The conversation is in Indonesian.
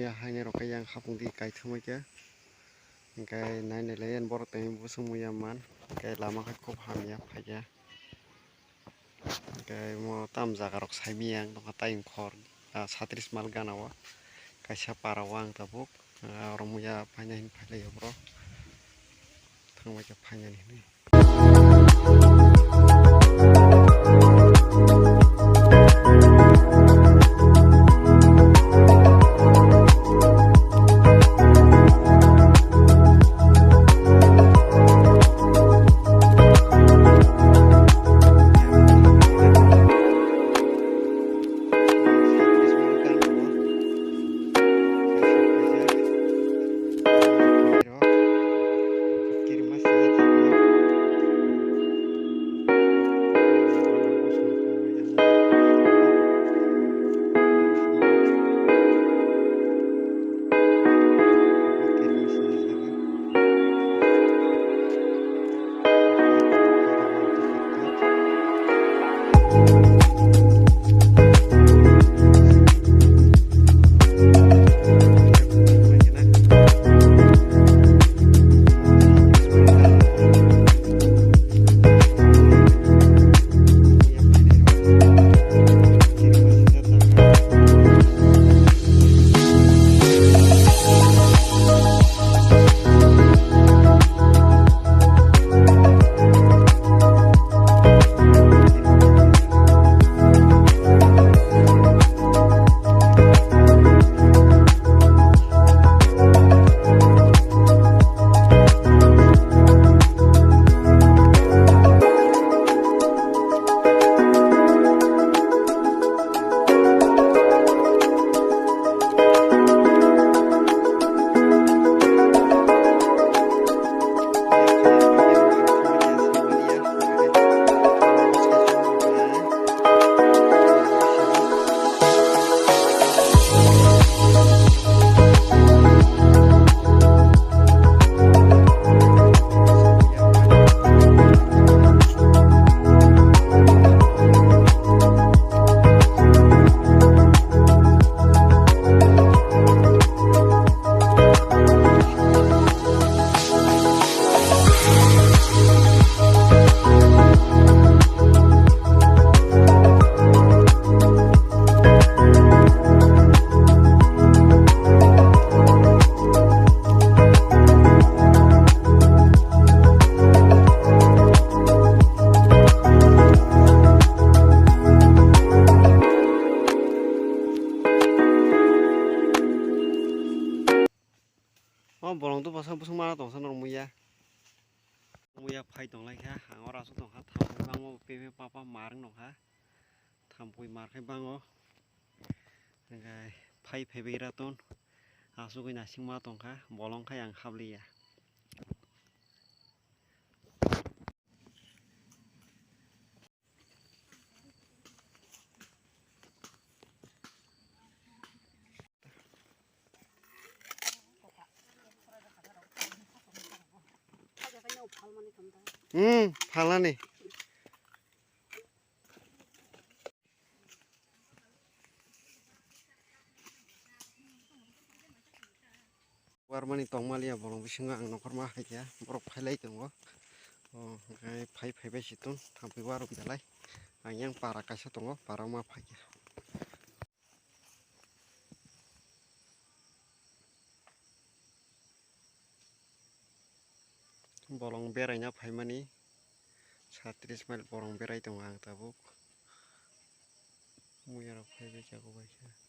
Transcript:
moya haine rokai yang khapung di kai thumai ke kai nai ne leyan bor te busung moya man kai lama khai khop hamya phaja kai mo tam jaga rok saimi yang dong tai khor 36 mal ganawa kaisa para wang tabuk oro moya phaina hin phailai bro thangmai ke phaina ni borong tu pasang pusung mana tong san moya phai tong lai kha hangor asu tong kha thampui bango pepe papa marang nong kha thampui mar khai bango ngai phai phebira ton asu goi nasing ma tong kha bolong khai ang khabliya phalani warmani tongmalia bolong bisinga ang nokor ma haikya borok phailai tongo ngai phai phaibai siton thampui warok dalai ang yang para kaisa tongo para ma phaikya bolong beraina fhaimani 36 mile borong berai tongo ang tabuk moya rok phaibai jago baisa